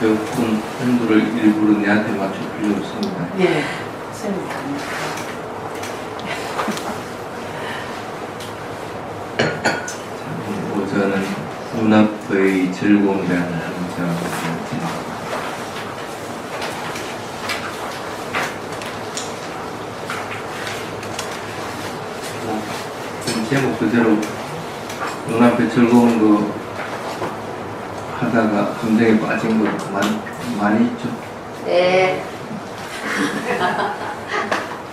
배고픈 온도를 일부러 내한테 맞출 필요 없습니다. 네, 선생님 아닙니다. 오전은 눈앞의 즐거운 대한 함정. 제목 그대로 눈앞에 즐거운 거 하다가 감정에 빠진 거 많이 있죠? 네.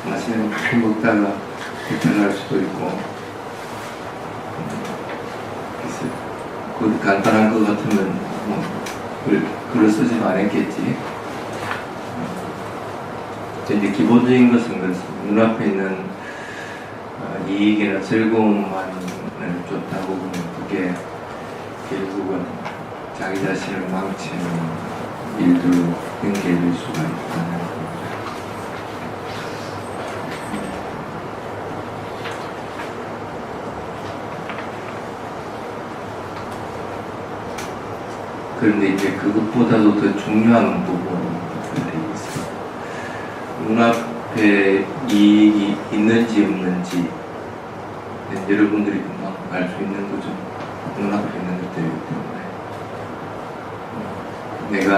맛있는 거 먹다가 배탈날 수도 있고, 그 간단한 거 같으면 뭐 글을 쓰지도 않았겠지. 이제 기본적인 것은 눈앞에 있는 이익이나 즐거움만을 쫓다고 보면 그게 결국은 자기 자신을 망치는 일들로 연결될 수가 있다는 겁니다. 그런데 이제 그것보다도 더 중요한 부분들이 있어요. 눈앞에 이익이 있는지 없는지 여러분들이 금방 알 수 있는 거죠. 눈앞에 있는 것들이기 때문에 내가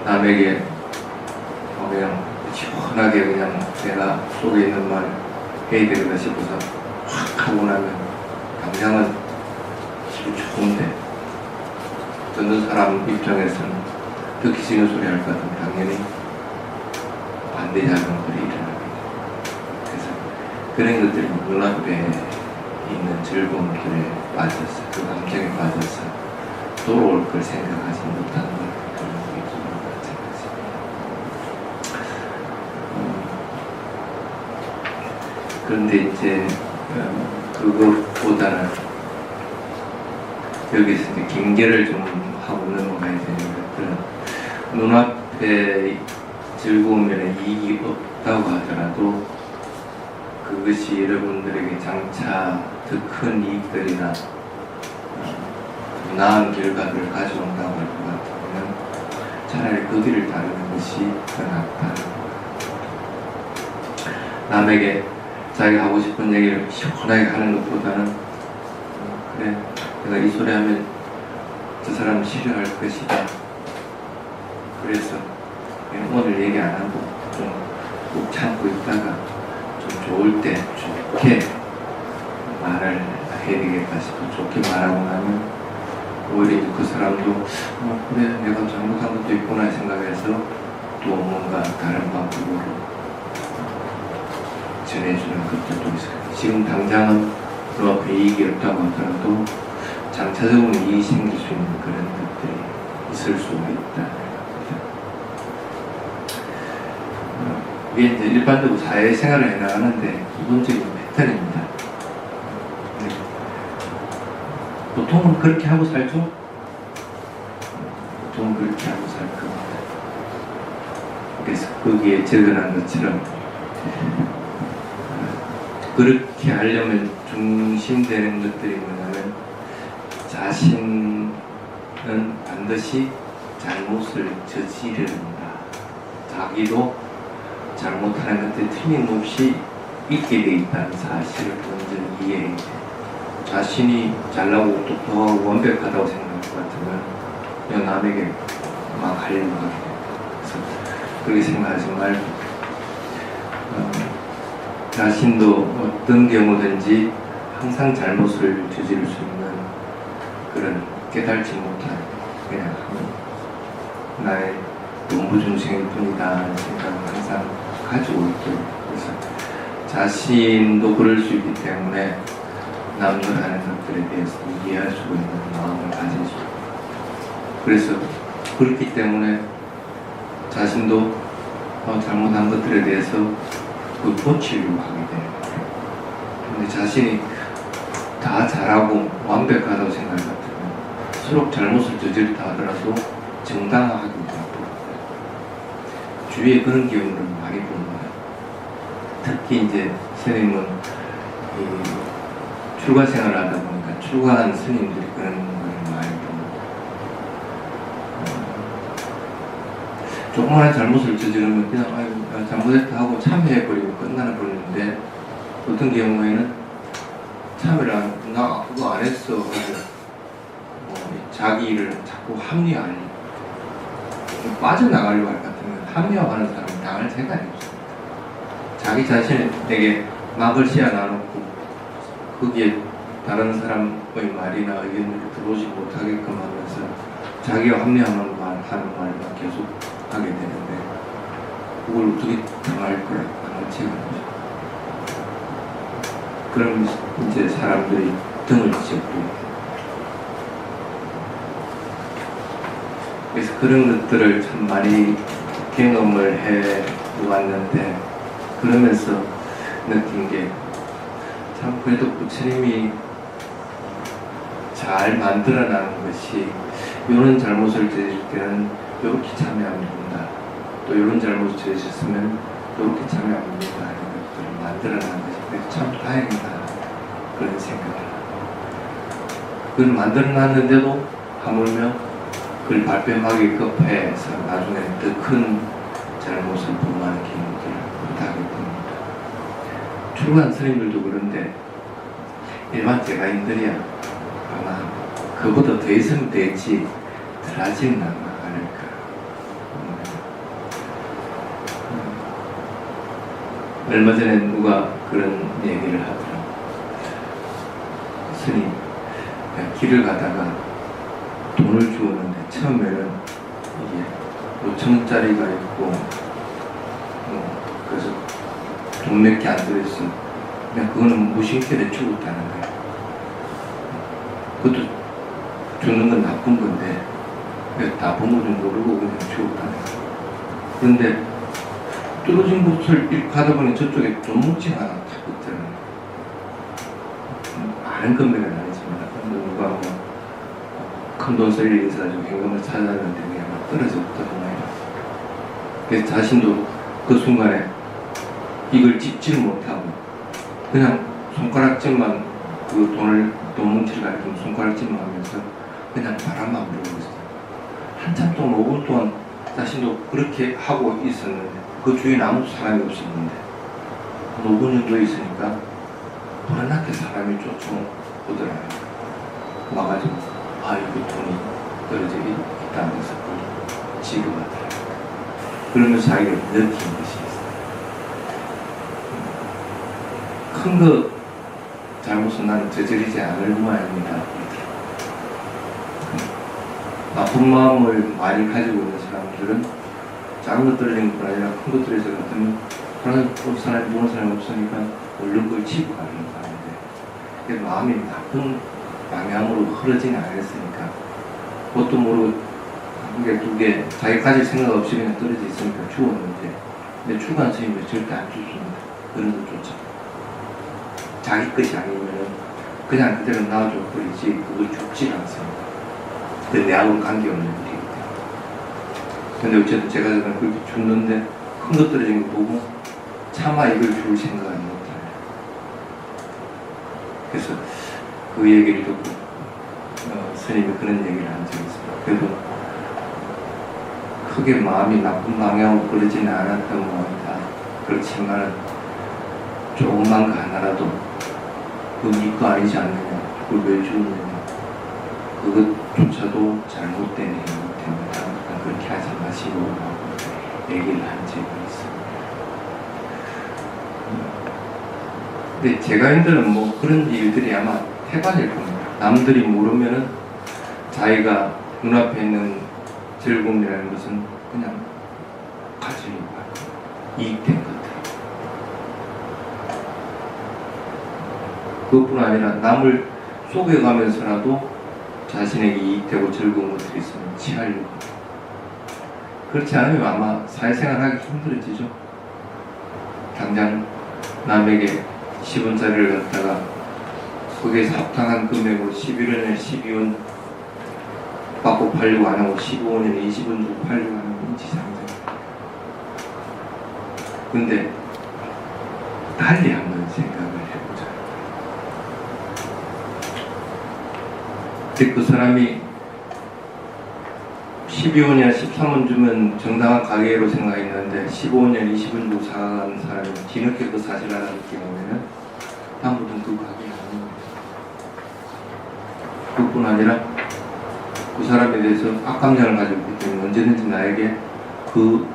남에게 그냥 시원하게 그냥 내가 속에 있는 말 해야 되겠다 싶어서 확 하고 나면 당장은 기분 좋은데 듣는 사람 입장에서는 듣기 싫은 소리 할 것 같으면 당연히 반대 작용들이 일어납니다. 그래서 그런 것들이 눈앞에 있는 즐거운 길에 빠져서 그 감정에 빠져서 돌아올 걸 생각하지 못하는 걸 그런 게 기분 마찬가지입니다. 그런데 이제 그것보다는 여기서 이제 경계를 좀 하고 넘어가야 되는 것들은 눈앞에 즐거움이나 이익이 없다고 하더라도 그것이 여러분들에게 장차 더 큰 이익들이나 더 나은 결과를 가져온다고 할 것 같으면 차라리 그 길을 따르는 것이 더 낫다는 것. 남에게 자기가 하고 싶은 얘기를 시원하게 하는 것보다는 그래 내가 이 소리 하면 저 사람 싫어할 것이다. 그래서 오늘 얘기 안 하고 좀 꾹 참고 있다가 좀 좋을 때 좋게 말을 해야 되겠다 싶어 좋게 말하고 나면 오히려 그 사람도 그래 내가 잘못한 것도 있구나 생각해서 또 뭔가 다른 방법으로 전해주는 것들도 있어요. 지금 당장은 눈앞에 이익이 없다고 하더라도 장차적으로 이익이 생길 수 있는 그런 것들이 있을 수가 있다. 이게 이제 일반적으로 사회생활을 해나가는데 기본적인 패턴입니다. 네. 보통은 그렇게 하고 살죠? 보통은 그렇게 하고 살 겁니다. 그래서 거기에 적어난 것처럼 그렇게 하려면 중심되는 것들이 뭐냐면 자신은 반드시 잘못을 저지르는 다 자기도 잘못하는 것들이 틀림없이 있게 돼 있다는 사실을 먼저 이해해야 돼요. 자신이 잘나고 똑똑하고 완벽하다고 생각할 것 같으면 그냥 남에게 막 하려고 하게 돼요. 그래서 그렇게 생각하지 말고 자신도 어떤 경우든지 항상 잘못을 저지를 수 있는 그런 깨달지 못한 그냥 나의 무중생일 뿐이다 하는 생각을 항상 가지고 있죠. 그래서 자신도 그럴 수 있기 때문에 남들 하는 것들에 대해서 이해할 수 있는 마음을 가질 수 있고 그래서 그렇기 때문에 자신도 잘못한 것들에 대해서 그 고치려고 하게 되는 거예요. 근데 자신이 다 잘하고 완벽하다고 생각을 같으면 서로 잘못을 저지르다 하더라도 정당하게 되고 주위에 그런 경우를 많이 본 거예요. 특히 이제 스님은 출가 생활을 하다 보니까 출가한 스님들이 그런 걸 많이 봅니다. 조그마한 잘못을 저지르면 그냥 아이고 잘못했다 하고 참여해버리고 끝나나 버리는데 어떤 경우에는 참여를 나 그거 안 했어 하고 자기 일을 자꾸 합리화하는 빠져나가려고 할 것 같으면 합리화하는 사람은 당할 생각이 없습니다. 자기 자신에게 막을 씌워놔놓고 거기에 다른 사람의 말이나 의견을 들어오지 못하게끔 하면서 자기가 합리화하는 말만 계속 하게 되는데 그걸 어떻게 당할 거라 당할 체가 없죠. 그럼 이제 사람들이 등을 지었고 그래서 그런 것들을 참 많이 경험을 해 왔는데 그러면서 느낀 게 참 그래도 부처님이 잘 만들어나는 것이 이런 잘못을 저질 때는 이렇게 참여하면 된다. 또 이런 잘못을 저지셨으면 이렇게 참여하면 된다. 이런 것들을 만들어나는 것이 그래서 참 다행이다. 그런 생각을 그걸 만들어놨는데도 하물며 그걸 발뺌하기 급해서 나중에 더 큰 잘못을 범하는 경우들을 못하게 됩니다. 출간 스님들도 그런데 일반 제가인들이야 아마 그보다 더 있으면 되지 덜 하지는 않을까. 얼마 전에 누가 그런 얘기를 하더라고. 스님 길을 가다가 돈을 주었는데 처음에는 이게 5,000원짜리가 있고 그래서 돈 몇 개 안 들어있어. 그냥 그거는 무심결에 주었다는 거야. 그것도 주는 건 나쁜 건데 다 부모도 모르고 그냥 주었다는 거야. 그런데 떨어진 곳을 가다 보니 저쪽에 돈 뭉치가 하나 탁 있더라고요. 많은 금액은 아니지만 누가 큰 돈 쓸 일이 있어가지고 현금을 찾아냈는데 그냥 막 떨어졌던 모양이라. 그래서 자신도 그 순간에 이걸 찝지를 못하고 그냥 손가락질만 그 돈 뭉치를 가리키면 손가락질만 하면서 그냥 바람만 불고 있어요. 한참 동안 5분 동안 자신도 그렇게 하고 있었는데 그 주위에 아무 사람이 없었는데 5분 정도 있으니까 불안하게 사람이 쫓아오더라고요. 와가지고 이거 돈이 떨어져 있다면서 지급하더라고요. 그러면서 자기가 느낀 것이 있어요. 큰 거 잘못은 나는 저지르지 않을 모양입니다. 나쁜 마음을 많이 가지고 있는 사람들은 작은 것 떨어지는 것뿐 아니라 큰 것 떨어져 같으면 그런 사람이 보는 사람이 없으니까 얼른 그걸 치고 가는 거 아닌데 마음이 나쁜 방향으로 흐르지는 않았으니까 그것도 모르고 두 개 자기 가질 생각 없이 그냥 떨어져 있으니까 주웠는데 근데 출간 스님은 절대 안 줬습니다. 그런 것조차 자기 것이 아니면 그냥 그대로 놔줘 버리지 그걸 죽지 않습니다. 그 내하고는 관계없는 일이기 때문에. 근데 어쨌든 제가 그렇게 줬는데 큰 것 떨어진 거 보고 차마 이걸 줄 생각은 못하네요. 그래서 그 얘기를 듣고 스님이 그런 얘기를 한 적이 있습니다. 그래도 크게 마음이 나쁜 방향으로 그러지는 않았던 모양이다. 그렇지만 조그만 거 하나라도 그거 네 거 아니지 않느냐, 그걸 왜 주느냐, 그것조차도 잘못된 행위입니다. 그렇게 하지 마시고 얘기를 한 적이 있습니다. 근데 제가인들은 뭐 그런 일들이 아마 태반일 겁니다. 남들이 모르면은 자기가 눈앞에 있는 즐거움이라는 것은 그냥 가지려고 하고 이익된 것들. 그것뿐 아니라 남을 속여가면서라도 자신에게 이익되고 즐거운 것들이 있으면 취하려고 합니다. 그렇지 않으면 아마 사회생활 하기 힘들어지죠. 당장 남에게 10원짜리를 갖다가 거기에서 합당한 금액으로 11원에 12원 받고 팔려고 안 하고 15원이나 20원 주고 팔려고 하는 인지상정. 근데 달리 한번 생각을 해보자. 근데 그 사람이 12원이나 13원 주면 정당한 가계로 생각했는데 15년, 20원 주고 사간 사람이 뒤늦게 그 사실을 알았기 때문에는 다음부터는 그 가게가 아닙니다. 그뿐 아니라 그 사람에 대해서 악감정을 가지고 있기 때문에 언제든지 나에게 그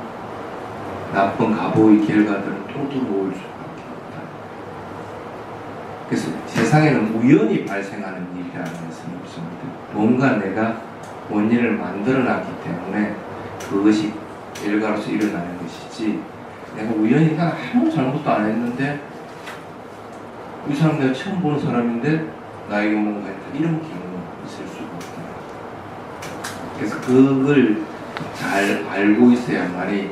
나쁜 가보의 결과들은 통통 모을 수밖에 없다. 그래서 세상에는 우연히 발생하는 일이라는 것은 없습니다. 뭔가 내가 원인을 만들어놨기 때문에 그것이 결과로서 일어나는 것이지, 내가 우연히 난 아무 잘못도 안 했는데 이 사람 내가 처음 보는 사람인데 나에게 뭔가 했다, 이런 경우는 있을 수가 없다. 그래서 그걸 잘 알고 있어야만이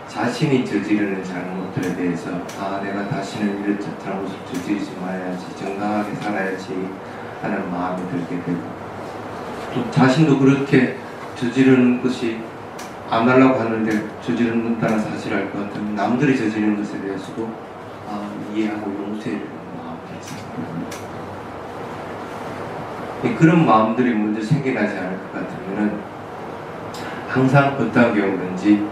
자신이 저지르는 잘못들에 대해서 내가 다시는 이런 잘못을 저지르지 말아야지, 정당하게 살아야지 하는 마음이 들게 되고, 또 자신도 그렇게 저지르는 것이 안 하려고 하는데 저지른다는 사실을 알 것 같으면 남들이 저지르는 것에 대해서도 이해하고 용서해주는 마음이 있습니다. 그런 마음들이 먼저 생겨나지 않을 것 같으면 항상 어떤 경우든지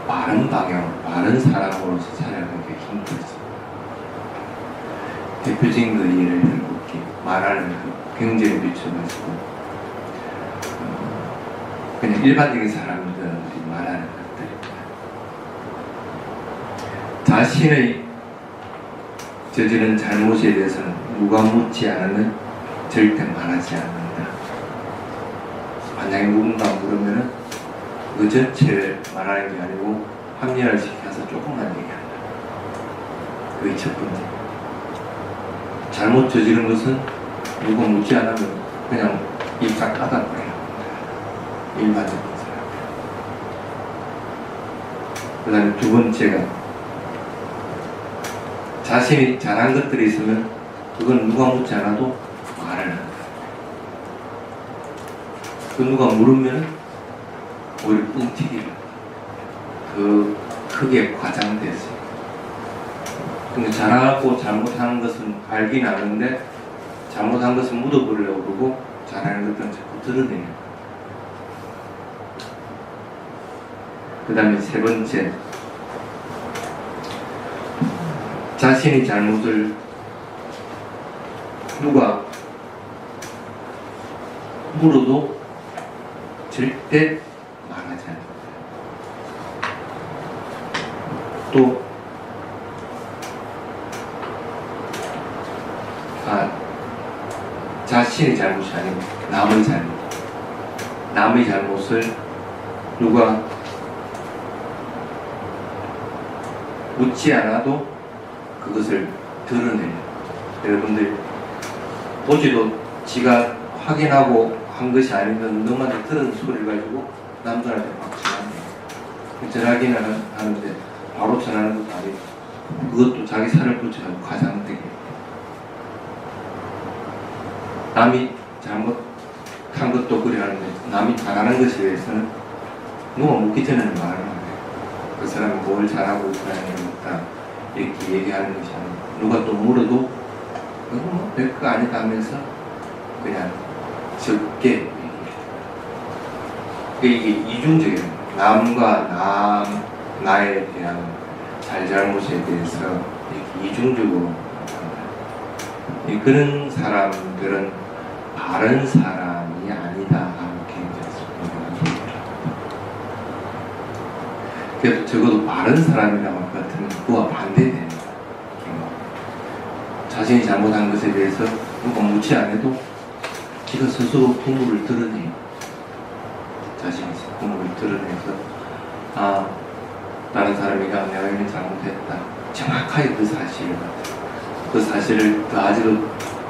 바른 방향, 바른 사람으로서 살아가기 힘들습니다. 대표적인 그 예를 들어볼게요. 말하는 그 경제에 비춰가지고 그냥 일반적인 사람들이 말하는 것들입니다. 자신의 저지른 잘못에 대해서는 누가 묻지 않으면 절대 말하지 않는다. 만약에 누군가 물으면은 그 전체를 말하는 게 아니고 합리화를 시켜서 조금만 얘기한다. 그게 첫 번째. 잘못 저지른 것은 누가 묻지 않으면 그냥 입 딱 닫아버려요. 일반적인 사람. 그 다음에 두 번째가 자신이 잘한 것들이 있으면 그건 누가 묻지 않아도 말을 한다. 그 누가 물으면 오히려 뻥튀기를 그 크게 과장돼서. 근데 잘하고 잘못하는 것은 알긴 아는데 잘못한 것은 묻어버리려고 그러고 잘하는 것들은 자꾸 드러내요. 그 다음에 세 번째, 자신이 잘못을 누가 물어도 절대 말하지 않는다. 또 자신의 잘못이 아니고 남의 잘못, 남의 잘못을 누가 묻지 않아도 그것을 드러내요. 여러분들 보지도 지가 확인하고 한 것이 아니면 너만테 들은 소리를 가지고 남들한테 막 전화해요. 전화기는 하는데 바로 전화하는 것도 아니고 그것도 자기 살을 붙여가지고 과장되게. 남이 잘못한 것도 그래 하는데 남이 잘하는 것에 대해서는 누가 묻기 전에는 말을 안 해요. 그 사람이 뭘 잘하고 있다 이렇게 얘기하는 것이 아니고 누가 또 물어도 그거 뭐 별거 아니다 하면서 그냥 적게 얘기해요. 이게 이중적이에요. 남과 나에 대한 잘잘못에 대해서 이렇게 이중적으로 한다. 그런 사람들은 바른 사람이 아니다 하고 굉장히 그래서 적어도 바른 사람이라고 할 것 같으면 그와 반대되는 자신이 잘못한 것에 대해서 누가 묻지 않아도 지가 스스로 부모를 드러내요. 자신이 부모를 드러내서 다른 사람이가 내가 이런 잘못했다. 정확하게 그 사실을 같아요. 그 사실을 더하지도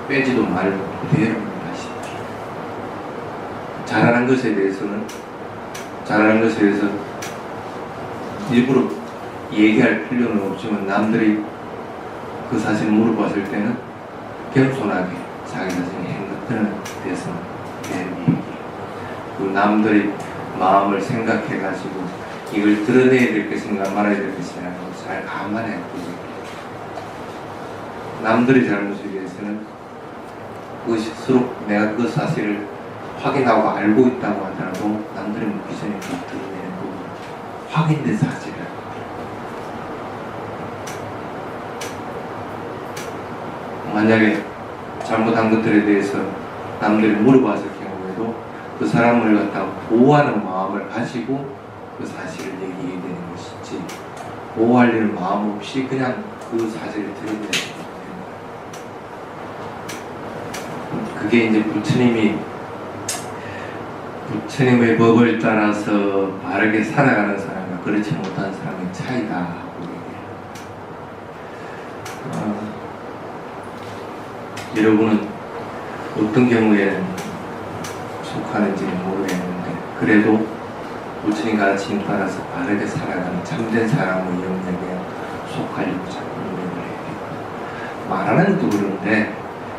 빼지도 말고 그대로 말하시죠. 잘하는 것에 대해서 일부러 얘기할 필요는 없지만 남들이 그 사실을 물어봤을 때는 겸손하게 자기 자신이 한 것들에 대해서는 얘기해요. 그 남들이 마음을 생각해가지고 이걸 드러내야 될 것인가 말아야 될 것인가 잘 감안해야 돼요. 남들의 잘못에 대해서는 그것이 스스로 내가 그 사실을 확인하고 알고 있다고 하더라도 남들이 묻기 전에 그 드러내고 확인된 사실을 만약에 잘못한 것들에 대해서 남들이 물어봤을 경우에도 그 사람을 갖다가 보호하는 마음을 가지고 그 사실을 얘기해야 되는 것이지 보호하려는 마음 없이 그냥 그 사실을 들여내야 됩니다. 그게 이제 부처님의 법을 따라서 바르게 살아가는 사람과 그렇지 못한 사람의 차이다 하고 얘기해요. 여러분은 어떤 경우에는 속하는지는 모르겠는데 그래도 부처님 가르침 따라서 바르게 살아가는 참된 사람의 영역에 속하려고 자꾸 노력을 해야 돼요. 말하는 것도 그런데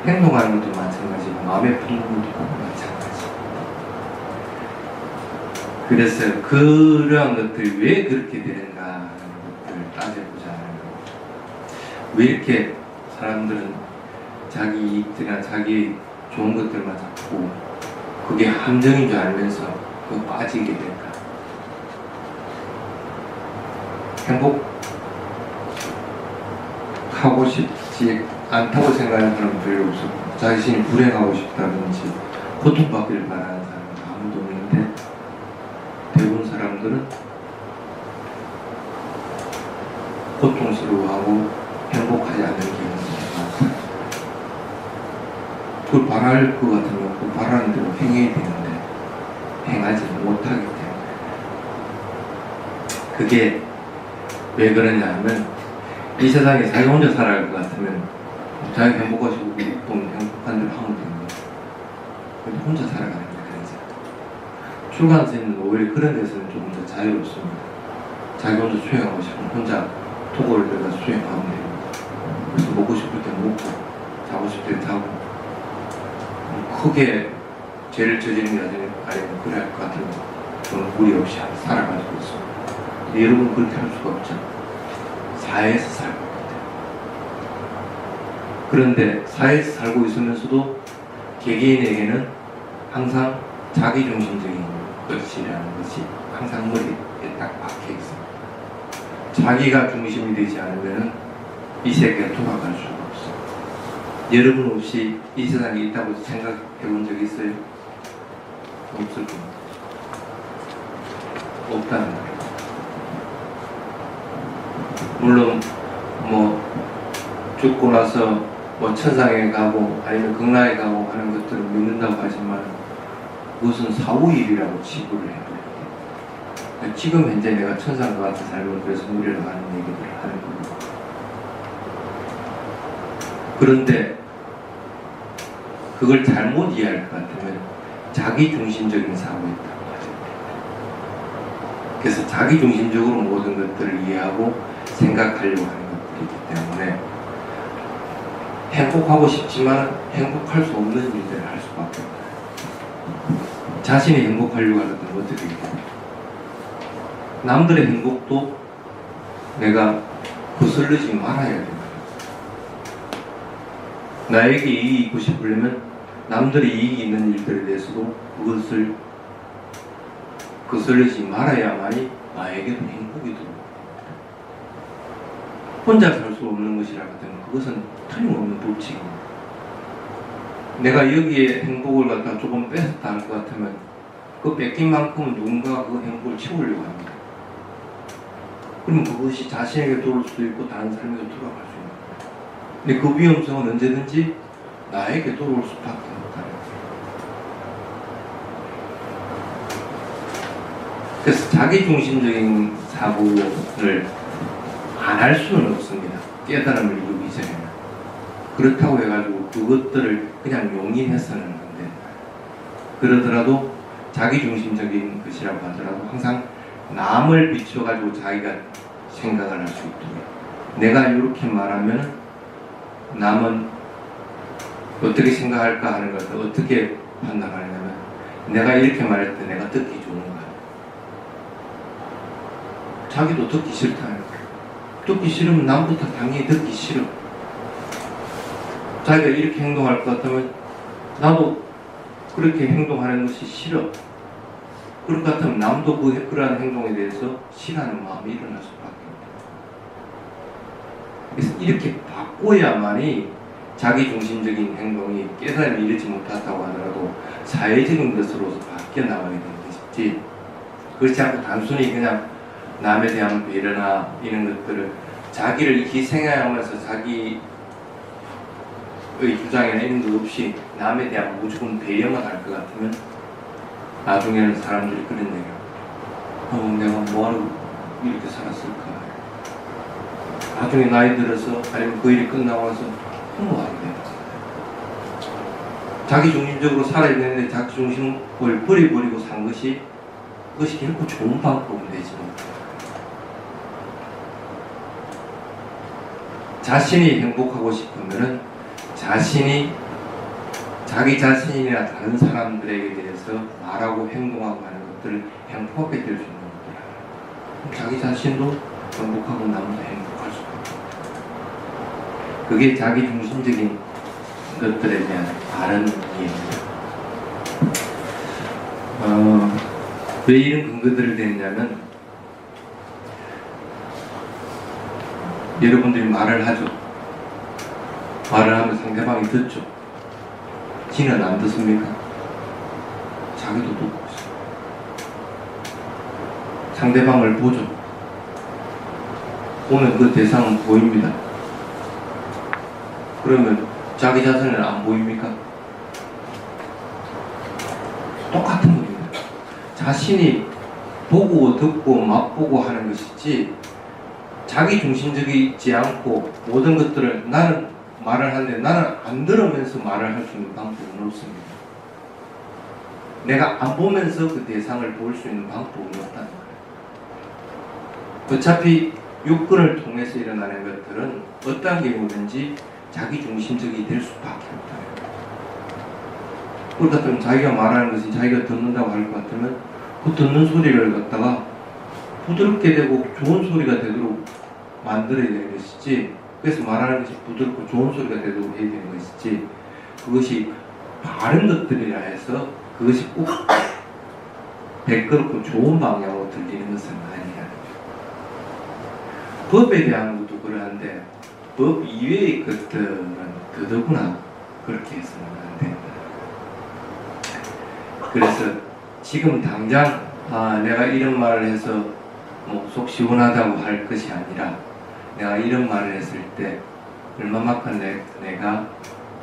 행동하는 것도 마찬가지고 마음에 품는 것도 마찬가지. 그래서 그러한 것들이 왜 그렇게 되는가 하는 것들을 따져보자 하는 거예요. 왜 이렇게 사람들은 자기 이익들이나 자기 좋은 것들만 잡고 그게 함정인 줄 알면서 그 빠지게 될까? 행복하고 싶지 않다고 생각하는 사람은 별로 없었고 자신이 불행하고 싶다든지 고통받기를 바라는 사람은 아무도 없는데 대부분 사람들은 고통스러워하고 행복하지 않는 경우가 많다. 그걸 바랄 것 같으면 그 바라는 대로 행해야 되는데 행하지 못하기 때문에 그게 왜 그러냐면 이 세상에 자기 혼자 살아갈 것 같으면 자기 행복하시고 행복한 대로 하면 됩니다. 근데 혼자 살아가는 게 그래서 출간생은 오히려 그런 데서는 조금 더 자유롭습니다. 자기 혼자 수행하고 싶으면 혼자 토고를 들어가 수행하면 됩니다. 그래서 먹고 싶을 때 먹고 자고 싶을 때 자고 크게 죄를 저지른 게 아니면 그래 할 것 같으면 저는 무리 없이 살아가지고 있습니다. 여러분 그렇게 할 수가 없죠. 사회에서 살고 있거든요. 그런데 사회에서 살고 있으면서도 개개인에게는 항상 자기중심적인 것이라는 것이 항상 머리에 딱 박혀 있습니다. 자기가 중심이 되지 않으면 이 세계가 돌아갈 수가 없어요. 여러분 없이 이 세상에 있다고 생각해 본 적 있어요? 없을 겁니다. 없다는 거예요. 물론 뭐 죽고 나서 뭐 천상에 가고 아니면 극락에 가고 하는 것들을 믿는다고 하지만 그것은 사후일이라고 치부를 해요. 지금 현재 내가 천상 같은 삶을 그래서 누리러 가는 얘기들을 하는 겁니다. 그런데 그걸 잘못 이해할 것 같으면 자기중심적인 사고에 있다고 하죠. 그래서 자기중심적으로 모든 것들을 이해하고 생각하려고 하는 것들이기 때문에 행복하고 싶지만 행복할 수 없는 일들을 할 수밖에 없어요. 자신이 행복하려고 하는 것은 어떻게 해요? 남들의 행복도 내가 거슬리지 말아야 된다. 나에게 이익이 있고 싶으려면 남들의 이익이 있는 일들에 대해서도 그것을 거슬리지 말아야만이 나에게도 행복이 들어옵니다. 혼자 살 수 없는 것이라 하면 그것은 틀림없는 법칙입니다. 내가 여기에 행복을 갖다 조금 뺏었다 할 것 같으면 그 뺏긴 만큼은 누군가가 그 행복을 채우려고 합니다. 그럼 그것이 자신에게 돌아올 수도 있고 다른 사람에게 돌아갈 수 있는. 근데 그 위험성은 언제든지 나에게 돌아올 수밖에 없다는 거예요. 그래서 자기중심적인 사고를 안 할 수는 없습니다. 깨달음을 이루기 전에는. 그렇다고 해가지고 그것들을 그냥 용인해서는 안 됩니다. 그러더라도 자기중심적인 것이라고 하더라도 항상 남을 비춰가지고 자기가 생각을 할 수 있도록 내가 이렇게 말하면 남은 어떻게 생각할까 하는 것을 어떻게 판단하냐면 내가 이렇게 말할 때 내가 듣기 좋은가 자기도 듣기 싫다는 거예요. 듣기 싫으면 남부터 당연히 듣기 싫어. 자기가 이렇게 행동할 것 같으면 나도 그렇게 행동하는 것이 싫어. 그럴 것 같으면 남도 그러한 행동에 대해서 싫어하는 마음이 일어날 수밖에 없다. 그래서 이렇게 바꿔야만이 자기중심적인 행동이 깨달음이 이르지 못했다고 하더라도 사회적인 것으로서 바뀌어 나가게 되는 것이지, 그렇지 않고 단순히 그냥 남에 대한 배려나 이런 것들을 자기를 희생하면서 자기의 주장이나 이런 것 없이 남에 대한 무조건 배려만 할 것 같으면 나중에는 사람들이 그런 얘기야. 내가 뭐하러 이렇게 살았을까? 나중에 나이 들어서 아니면 그 일이 끝나고 나서 허무하게 돼요. 자기중심적으로 살아야 되는데 자기중심을 버려버리고 산 것이, 그것이 결코 좋은 방법은 되지 못해요. 자신이 행복하고 싶으면은 자기 자신이나 다른 사람들에게 대해서 말하고 행동하고 하는 것들을 행복하게 될 수 있는 것들. 자기 자신도 행복하고 남도 행복할 수 있고. 그게 자기중심적인 것들에 대한 바른 이해입니다. 왜 이런 근거들을 댔냐면, 여러분들이 말을 하죠. 말을 하면 상대방이 듣죠. 지는 안 듣습니까? 자기도 듣고 있어요. 상대방을 보죠. 보면 그 대상은 보입니다. 그러면 자기 자신은 안 보입니까? 똑같은 겁니다. 자신이 보고 듣고 맛보고 하는 것이지, 자기 중심적이지 않고 모든 것들을 나는 말을 하는데 나는 안 들으면서 말을 할 수 있는 방법은 없습니다. 내가 안 보면서 그 대상을 볼 수 있는 방법은 없다는 거예요. 어차피 육근을 통해서 일어나는 것들은 어떤 경우든지 자기 중심적이 될 수밖에 없다. 그렇 같으면 자기가 말하는 것이 자기가 듣는다고 할 것 같으면 그 듣는 소리를 갖다가 부드럽게 되고 좋은 소리가 되도록 만들어야 되는 것이지, 그래서 말하는 것이 부드럽고 좋은 소리가 되도록 해야 되는 것이지, 그것이 바른 것들이라 해서 그것이 꼭 매끄럽고 좋은 방향으로 들리는 것은 아니라, 법에 대한 것도 그러한데 법 이외의 것들은 더더구나 그렇게 해서는 안 된다. 그래서 지금 당장 내가 이런 말을 해서 속 시원하다고 할 것이 아니라, 내가 이런 말을 했을 때 얼마만큼 내가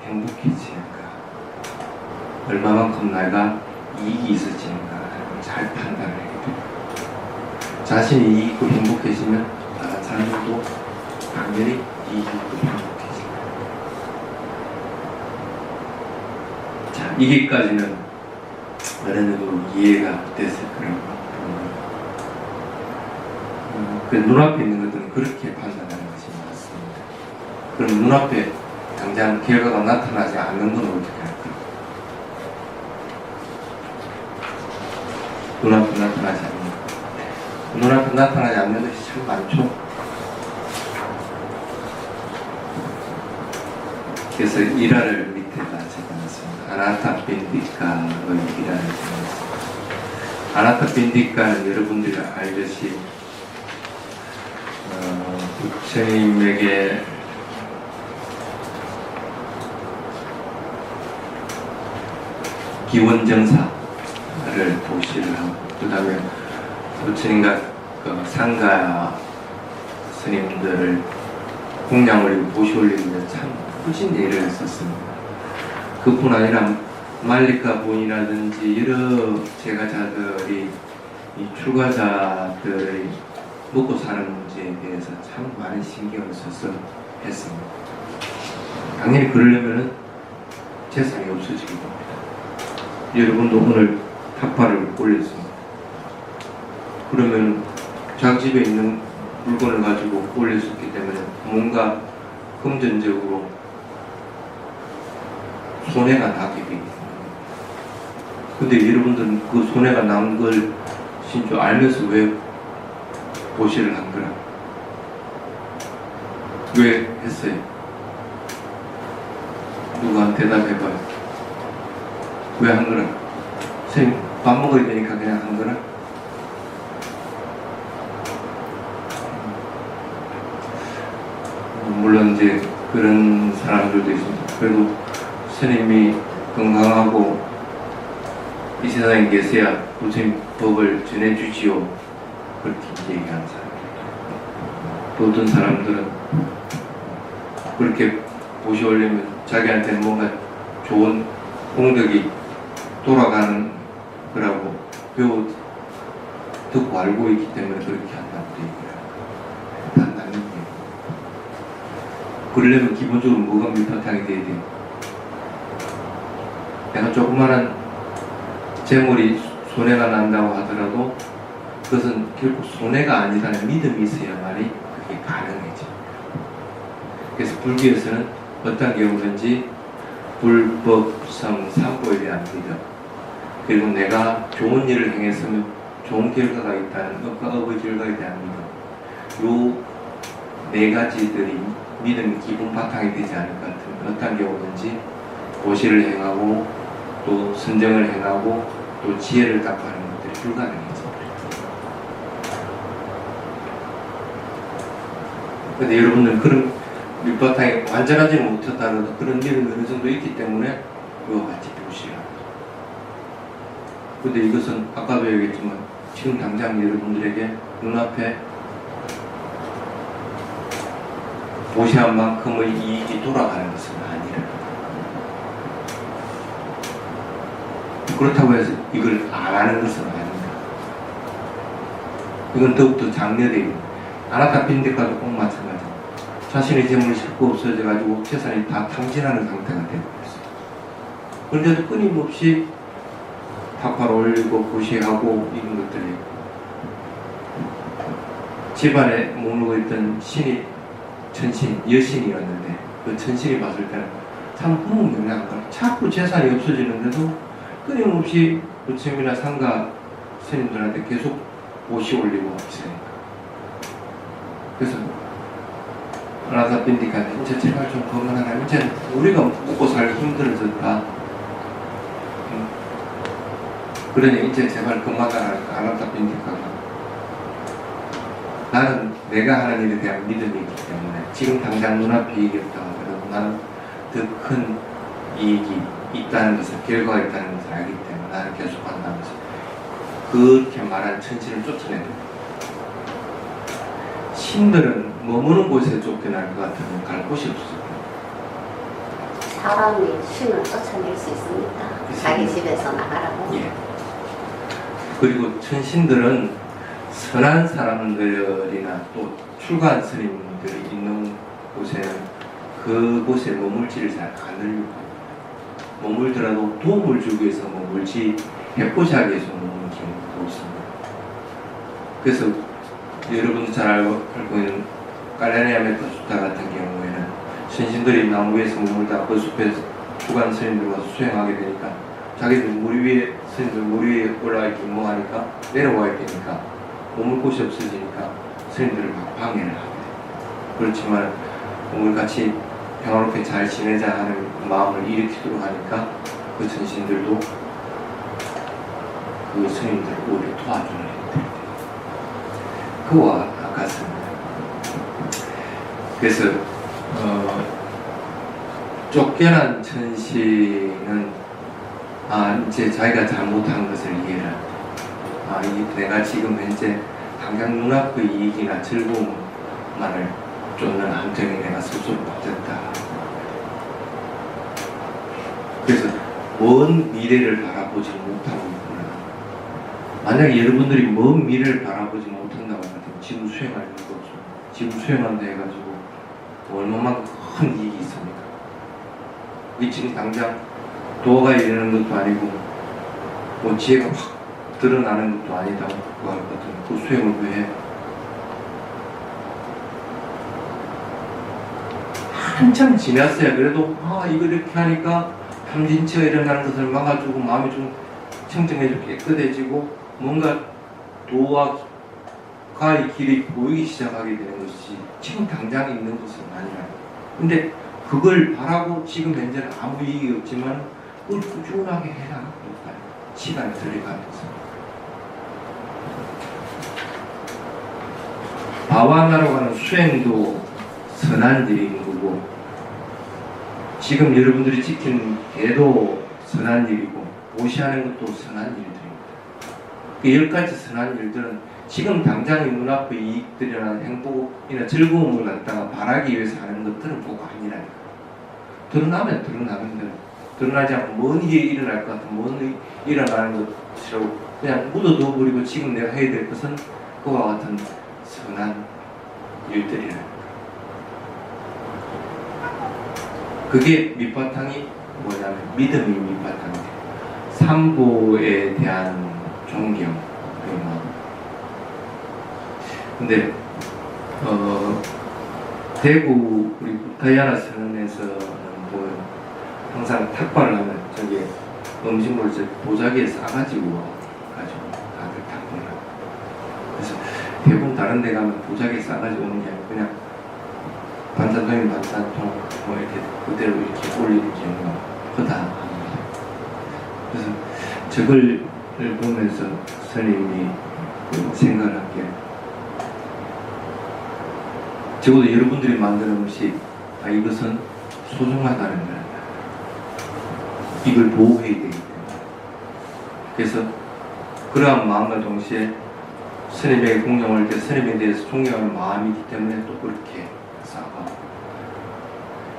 행복해지는가, 얼마만큼 내가 이익이 있어지는가 하는 걸 잘 판단을 해야 돼요. 자신이 이익 있고 행복해지면 다른 사람들도 당연히 이익 있고 행복해집니다. 자, 이게까지는 어느 정도 이해가 됐을 거라고 봅니다. 그 눈앞에 있는 것들은 그렇게 판단하는 것이 맞습니다. 그럼 눈앞에 당장 결과가 나타나지 않는 건 어떻게 할까요? 눈앞에 나타나지 않는 것. 눈앞에 나타나지 않는 것이 참 많죠. 그래서 일화를 밑에다 적어놨습니다. 아나타 빈디카의 일화를 적어놨습니다. 아나타 빈디카는 여러분들이 알듯이 부처님에게 기원정사를 도시를 하고, 그 다음에 부처님과 상가 스님들을 공양 올리고 보시 올리는데 참 크신 예를 했었습니다. 그뿐 아니라 말리카 부인이라든지 여러 제가자들이 이 출가자들의 먹고 사는 문제에 대해서 참 많은 신경을 써서 했습니다. 당연히 그러려면 재산이 없어지게 됩니다. 여러분도 오늘 탁파를 올렸습니다. 그러면 자기 집에 있는 물건을 가지고 올렸었기 때문에 뭔가 금전적으로 손해가 나게 되겠습니다. 근데 여러분들은 그 손해가 난 걸 진짜 알면서 왜 보시를 한 거라? 왜 했어요? 누가 대답해봐요. 왜 한 그릇? 선생님 밥 먹어야 되니까 그냥 한 그릇? 물론 이제 그런 사람들도 있습니다. 그래도 스님이 건강하고 이 세상에 계세야 부처님 법을 전해주지요. 그렇게 얘기하는 사람. 또 어떤 사람들은 그렇게 모셔오려면 자기한테 뭔가 좋은 공덕이 돌아가는 거라고 듣고 알고 있기 때문에 그렇게 한다고 얘기해요. 단단히. 그러려면 기본적으로 뭐가 밑바탕이 돼야 돼요? 내가 조그마한 재물이 손해가 난다고 하더라도 그것은 결국 손해가 아니라는 믿음이 있어야만이 그게 가능해져. 그래서 불교에서는 어떤 경우든지 불법성 삼보에 대한 믿음, 그리고 내가 좋은 일을 행했으면 좋은 결과가 있다는 업의 결과에 대한 믿음, 요 네 가지들이 믿음의 기본 바탕이 되지 않을 것 같으면 어떤 경우든지 고시를 행하고 또 선정을 행하고 또 지혜를 닦아하는 것들이 불가능해져. 근데 여러분들 그런 밑바탕이 완전하지 못했다라도 그런 믿음이 어느 정도 있기 때문에 이와 같이 보시라. 근데 이것은 아까도 얘기했지만 지금 당장 여러분들에게 눈앞에 보시한 만큼의 이익이 돌아가는 것은 아니라, 그렇다고 해서 이걸 안 하는 것은 아닙니다. 이건 더욱더 장려되어 아나타 빈데카도 꼭 마찬가지입니다. 자신의 재물이 싣고 없어져가지고 재산이 다 탕진하는 상태가 되고 있어요. 그런데도 끊임없이 탁발 올리고 고시하고 이런 것들이 집안에 머물고 있던 신이 천신, 여신이었는데 그 천신이 봤을 때는 참 후무명랑한 걸 자꾸 재산이 없어지는데도 끊임없이 부처님이나 상가 스님들한테 계속 옷이 올리고 있으니까. 그래서 아나타 빈디카한테 이제 제발 좀 그만하라. 이제 우리가 먹고 살기 힘들어졌다. 그러니 이제 제발 그만하라. 아나타 빈디카가 나는 내가 하는 일에 대한 믿음이 있기 때문에 지금 당장 눈앞에 이익이 없다고 하더라도 나는 더 큰 이익이 있다는 것을, 결과가 있다는 것을 알기 때문에 나는 계속한다는 것을, 그렇게 말한 천신을 쫓아내는 거예요. 신들은 머무는 곳에 쫓겨날 것 같으면 갈 곳이 없어요. 사람이 신을 쫓아낼 수 있습니다. 자기 집에서 나가라고. 예. 그리고 천신들은 선한 사람들이나 또 출가한 스님들이 있는 곳에는 그곳에 머물지를 잘 않으려고, 머물더라도 도움을 주기 위해서 머물지 해코지하기 위해서 머무는 경우도 있습니다. 그래서 여러분도 잘 알고 있는 깔라니아 메타 수타 같은 경우에는 신신들이 나무 위에서 머물다 그 숲에 출가한 스님들 와서 수행하게 되니까 자기들 물 위에, 스님들 물 위에 올라가 있기 뭐하니까 내려와야 되니까 머물 곳이 없어지니까 스님들을 막 방해를 하게 돼요. 그렇지만 우리 같이 평화롭게 잘 지내자 하는 마음을 일으키도록 하니까 그 천신들도 그 스님들을 오히려 도와주는 일들이 돼요. 그와 같습니다. 그래서 쫓겨난 천신은 이제 자기가 잘못한 것을 이해를 합니다. 내가 지금 현재 당장 눈앞의 이익이나 즐거움만을 쫓는 함정에 내가 스스로 빠졌다. 그래서 먼 미래를 바라보지 못하고 있구나. 만약에 여러분들이 먼 미래를 바라보지 못한다고 하면 지금 수행할 이유가 없어. 지금 수행한다 해가지고 얼마만큼 큰 이익이 있습니까? 이게 지금 당장 도가 이르는 것도 아니고 뭐 지혜가 확 드러나는 것도 아니다고 할 것 같은 그 수행을 왜 해? 한참 지났어야 그래도 이거 이렇게 하니까 탐진치가 일어나는 것을 막아주고 마음이 좀 청정해지고 깨끗해지고 뭔가 도와 가의 길이 보이기 시작하게 되는 것이 지금 당장 있는 것은 아니라, 근데 그걸 바라고 지금 현재는 아무 이익이 없지만 그걸 꾸준하게 해라. 시간이 들어가면서. 바와나로 가는 수행도 선한 일인 거고, 지금 여러분들이 지키는 개도 선한 일이고, 무시하는 것도 선한 일들입니다. 그 10가지 선한 일들은 지금 당장의 눈앞의 이익들이나 행복이나 즐거움을 갖다가 바라기 위해서 하는 것들은 꼭 아니라니까. 드러나면 드러나는 대로, 드러나지 않고 뭔 일이 일어날 것 같은, 뭔 일이 일어나는 것이라고 그냥 묻어둬버리고 지금 내가 해야 될 것은 그와 같은 선한 일들이라. 그게 밑바탕이 뭐냐면 믿음이 밑바탕이에요. 삼보에 대한 존경. 근데 대구 우리 부타야나 선언에서는 보면 항상 탁발을 하면 저기 음식물을 도자기에 싸가지고 가지고 다들 탁발을 하고, 그래서 대부분 다른 데 가면 도자기에 싸가지고 오는 게 아니고 그냥 반찬통이면 반찬통 뭐 이렇게 그대로 이렇게 올리는 경우가 허다합니다. 그래서 저걸 보면서 스님이 생각을 한 게, 적어도 여러분들이 만드는 음식, 이것은 소중하다는 거야. 이걸 보호해야 되기 때문에. 그래서 그러한 마음과 동시에 스님에게 공경할 때 스님에 대해서 존경하는 마음이기 때문에 또 그렇게 싸가고,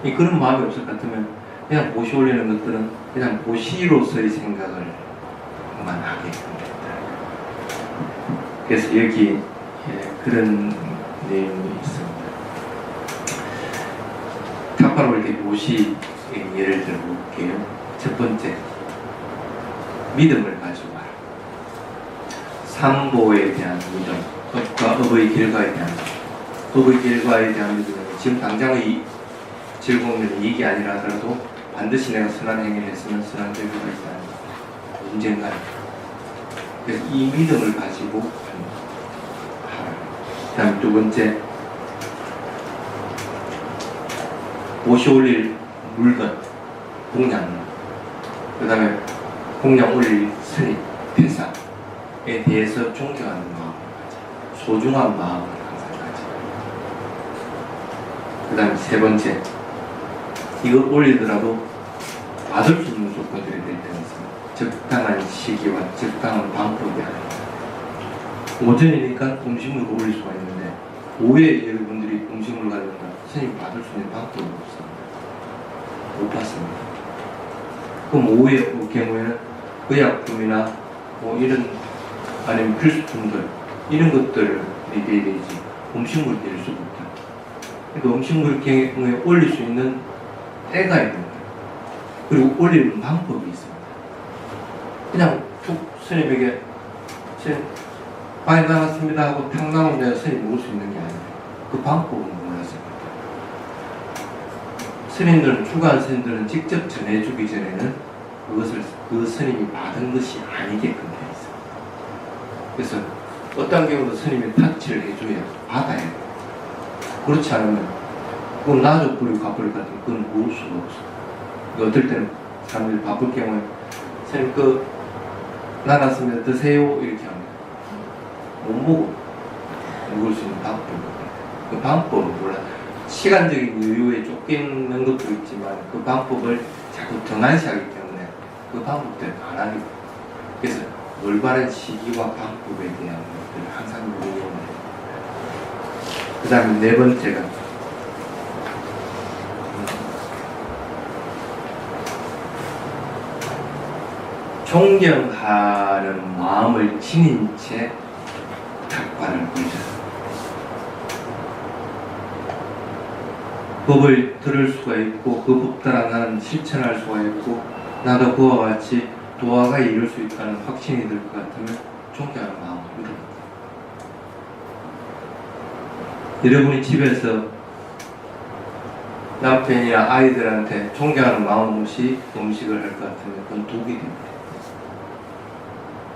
그런 마음이 없을 것 같으면 그냥 보시 올리는 것들은 그냥 보시로서의 생각을 만 하게 됩니다. 그래서 여기 그런 내용이 있습니다. 탁발 올때 보시 예를 들어 볼게요. 첫 번째, 믿음을 가지고 와라. 삼보에 대한 믿음, 업과 업의 결과에 대한 믿음. 업의 결과에 대한 믿음은 지금 당장의 즐거움이나 이익이 아니라 하더라도 반드시 내가 선한 행위를 했으면 선한 결과가 있다는 언젠가. 그래서 이 믿음을 가지고 하라. 그 다음 두 번째, 모시 올릴 물건, 공양, 그 다음에 공양 올릴 스님, 대사에 대해서 존경하는 마음을 가져, 소중한 마음을 항상 가져. 그 다음에 세 번째, 이걸 올리더라도 받을 수 있는 조건들이 될 때는 적당한 시기와 적당한 방법이 아닙니다. 오전이니까 음식물을 올릴 수가 있는데, 오후에 여러분들이 음식물을 가져온다, 스님 받을 수 있는 방법이 없습니다. 못 받습니다. 그럼 오후의 경우에는 의약품이나 뭐 이런, 아니면 필수품들, 이런 것들을 내야 되지, 음식물을 낼 수가 없다. 그러니까 음식물 경우에 올릴 수 있는 때가 있는 거예요. 그리고 올리는 방법이 있습니다. 그냥 툭 스님에게 스님 많이 나왔습니다 하고 탁 나오면 내가 스님 먹을 수 있는 게 아니에요. 그 방법은 몰랐습니다. 스님들은, 출가한 스님들은 직접 전해주기 전에는 그것을 그 스님이 받은 것이 아니게끔 되어 있어요. 그래서 어떤 경우도 스님이 터치를 해줘야 받아야 돼요. 그렇지 않으면 그건 놔줘버리고 가버릴 것 같으면 그건 모을 수가 없어요. 어떨 때는 사람들이 바쁠 경우에 스님 나눴으면 드세요 이렇게 합니다. 못 먹어. 먹을 수 있는 방법이 없어요. 그 방법을 몰라. 시간적인 여유에 쫓기는 것도 있지만 그 방법을 자꾸 등한시하기 때문에 그 방법대로 안 하게 돼요. 그래서 올바른 시기와 방법에 대한 것들을 항상 유의해야 돼요. 그 다음에 네 번째가 존경하는 마음을 지닌 채 탁발을 올려요. 법을 들을 수가 있고 그 법 따라 나는 실천할 수가 있고 나도 그와 같이 도화가 이룰 수 있다는 확신이 들 것 같으면 존경하는 마음을 이룹니다. 여러분이 집에서 남편이나 아이들한테 존경하는 마음 없이 음식을 할 것 같으면 그건 독이 됩니다.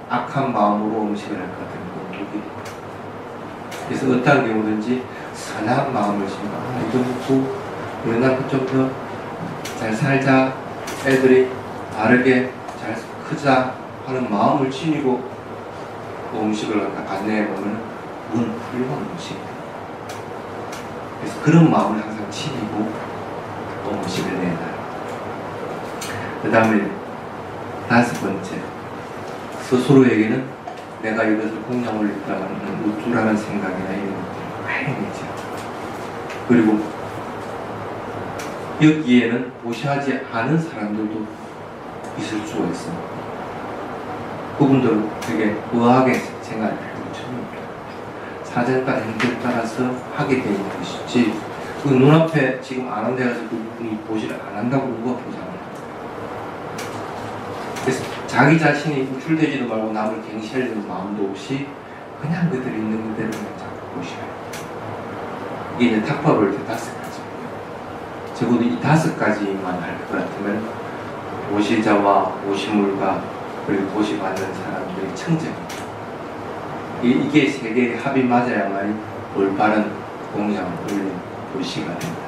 악한 마음으로 음식을 할 것 같으면 그건 독이 됩니다. 그래서 어떠한 경우든지 선한 마음을 심어 이거 먹고 우리 남편 좀 더 잘 살자, 애들이 바르게 잘 크자 하는 마음을 지니고 음식을 갖다 안내해 보면 문 훌륭한 음식. 그래서 그런 마음을 항상 지니고 음식을 내놔요. 그 다음에 5번째, 스스로에게는 내가 이것을 공양 올렸다는 우쭐하는 생각이나 이런 것들을 많이 내죠. 그리고 여기에는 무시하지 않은 사람들도 있을 수가 있습니다. 그분들은 되게 의아하게 생각할 필요가 전혀 없어요. 사전과 행태에 따라서 하게 되어 있는 것이지, 그 눈앞에 지금 안 한데 가서 그분이 보시를 안 한다고 누가 보잖아요. 그래서 자기 자신이 우쭐대지도 말고 남을 갱시하려는 마음도 없이 그냥 그들이 있는 그대로 그냥 자꾸 보셔요. 이게 이제 탁법을 이렇게 5가지. 적어도 이 5가지만 할 것 같으면 보시자와 보시물과 그리고 보시받는 사람들의 청정입니다. 이게 세 개의 합이 맞아야만이 올바른 공양을 올린 도시가 됩니다.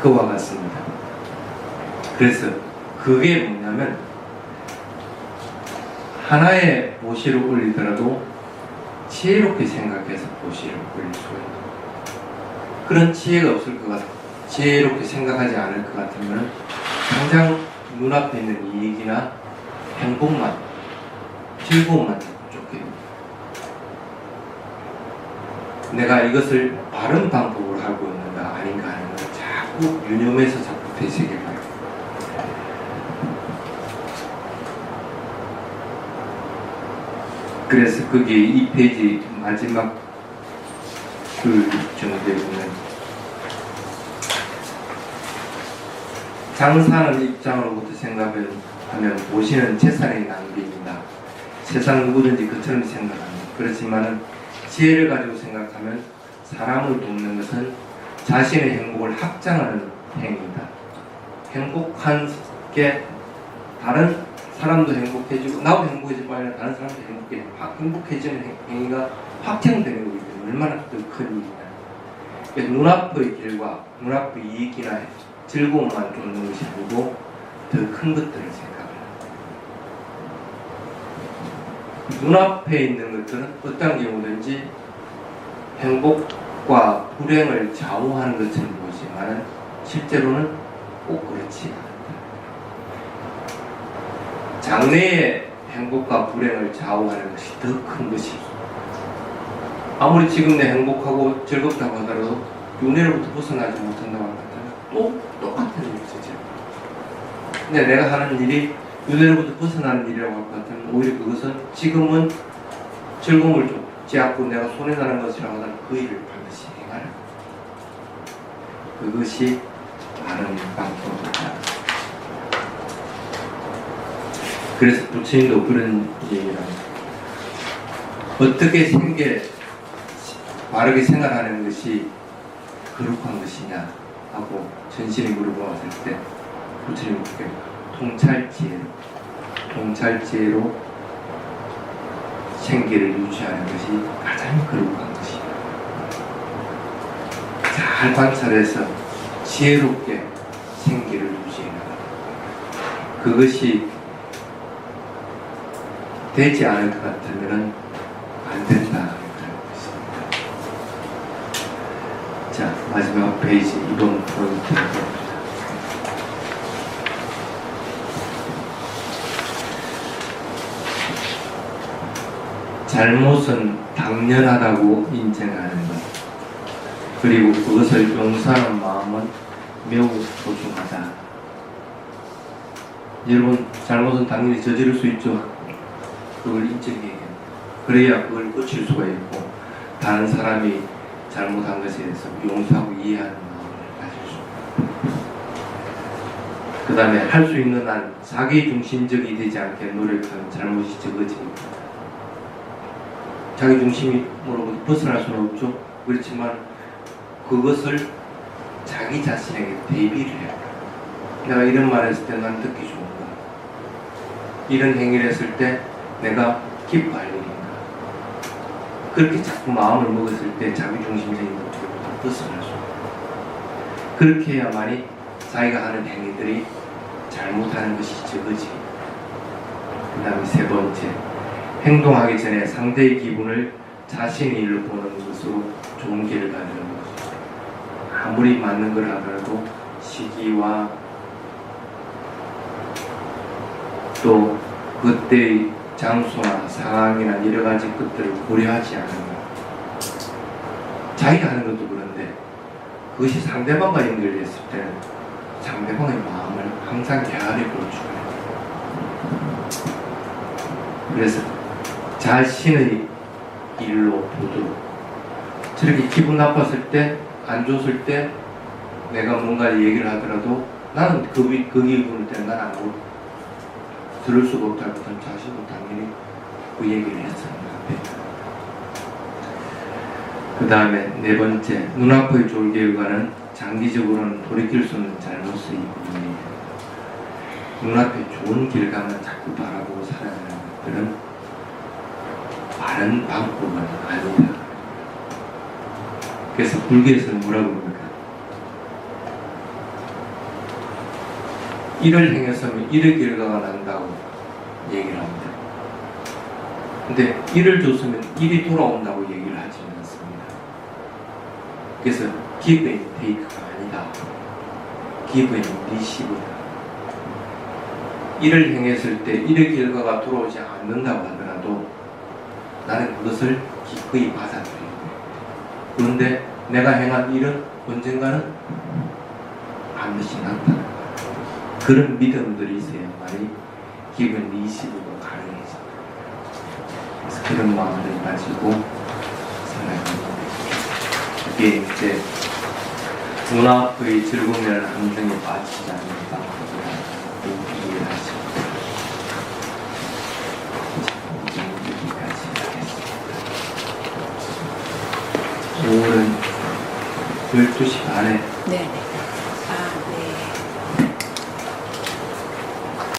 그와 같습니다. 그래서 그게 뭐냐면 하나의 보시를 올리더라도 지혜롭게 생각해서 보시를 올릴 수가 있다. 그런 지혜가 없을 것 같아. 지혜롭게 생각하지 않을 것 같으면 당장 눈앞에 있는 이익이나 행복만, 즐거움만 쫓게 됩니다. 내가 이것을 바른 방법으로 하고 있는가 아닌가 하는 걸 자꾸 유념해서 자꾸 되새겨 봐요. 그래서 거기에 이 페이지 마지막 글 정도에 보면 장사하는 입장으로부터 생각하면 보시는 재산의 낭비입니다. 세상 누구든지 그처럼 생각합니다. 그렇지만 지혜를 가지고 생각하면 사람을 돕는 것은 자신의 행복을 확장하는 행위이다. 행복한 게 다른 사람도 행복해지고 나도 행복해지고 아니라 다른 사람도 행복해지는 행위가 확장되는 거기 때문에 얼마나 더 큰 일이냐. 눈앞의 길과 눈앞의 이익이나 즐거움만 쫓는 것이 아니고 더 큰 것들을 생각합니다. 눈앞에 있는 것들은 어떤 경우든지 행복과 불행을 좌우하는 것처럼 보이지만 실제로는 꼭 그렇지 않다. 장래의 행복과 불행을 좌우하는 것이 더 큰 것이, 아무리 지금 내 행복하고 즐겁다고 하더라도 윤회로부터 벗어나지 못한다고 할 것 같으면 또 똑같은 일이죠. 근데 내가 하는 일이 윤회로부터 벗어나는 일이라고 할 것 같으면 오히려 그것은 지금은 즐거움을 줬지 않고 내가 손해나는 것이라고 하면 그 일을 반드시 행하라. 그것이 바른 방법이다. 그래서 부처님도 그런 얘기를 합니다. 어떻게 바르게 생활하는 것이 거룩한 것이냐 하고 전신이 물어보았을 때 부처님은 그렇게 통찰지혜로 생계를 유지하는 것이 가장 거룩한 것이다. 잘 관찰해서 지혜롭게 생계를 유지해 나가는 그것이 되지 않을 것 같으면 안 된다. 자, 마지막 페이지 2번 포인트를 봅니다. 잘못은 당연하다고 인정하는 것, 그리고 그것을 용서하는 마음은 매우 소중하다. 여러분, 잘못은 당연히 저지를 수 있죠. 그걸 인정해야 돼요. 그래야 그걸 고칠 수가 있고 다른 사람이 잘못한 것에 대해서 용서하고 이해하는 마음을 가질 수 있고, 그 다음에 할 수 있는 한 자기중심적이 되지 않게 노력하면 잘못이 적어집니다. 자기중심으로부터 벗어날 수는 없죠. 그렇지만 그것을 자기 자신에게 대비를 해야 돼요. 내가 이런 말을 했을 때 난 듣기 좋은가, 이런 행위를 했을 때 내가 기뻐할 일인가. 그렇게 자꾸 마음을 먹었을 때 자기중심적인 것들로부터 벗어날 수 있어요. 그렇게 해야만이 자기가 하는 행위들이 잘못하는 것이 적어지. 그 다음에 세 번째, 행동하기 전에 상대의 기분을 자신의 일로 보는 것으로 좋은 길을 가는 것이죠. 아무리 맞는 걸 하더라도 시기와 또 그때의 장소나 상황이나 여러 가지 것들을 고려하지 않는 것. 자기가 하는 것도 그런데 그것이 상대방과 연결됐을 때는 상대방의 마음을 항상 헤아려 보여줘야 돼요. 그래서 자신의 일로 보도록 저렇게 기분 나빴을 때, 안 좋았을 때 내가 뭔가 얘기를 하더라도 나는 그 기분일 때는 난 아무 들을 수가 없다고 하던 자신도 당연히 그 얘기를 했습니다. 그 다음에 네 번째, 눈앞의 좋은 결과는 장기적으로는 돌이킬 수 없는 잘못의 부분이에요. 눈앞에 좋은 결과만 자꾸 바라보고 살아가는 것들은 바른 방법은 아니다. 그래서 불교에서는 뭐라고 합니까? 일을 행했으면 일의 결과가 난다고 얘기를 합니다. 근데 일을 줬으면 일이 돌아온다고 얘기를 하지는 않습니다. 그래서 give and take가 아니다. give and receive다. 일을 행했을 때 일의 결과가 돌아오지 않는다고 하더라도 나는 그것을 기꺼이 받아들이고, 그런데 내가 행한 일은 언젠가는 반드시 나타난다. 그런 믿음들이 있어야만이 기분 리시브가 가능해집니다. 그래서 그런 마음을 가지고 살아갑니다. 그게 이제 눈앞의 즐거움이라는 함정에 빠지지 않는다. 이해를 하십니다. 여기까지 하겠습니다. 5월은 12시 반에 네.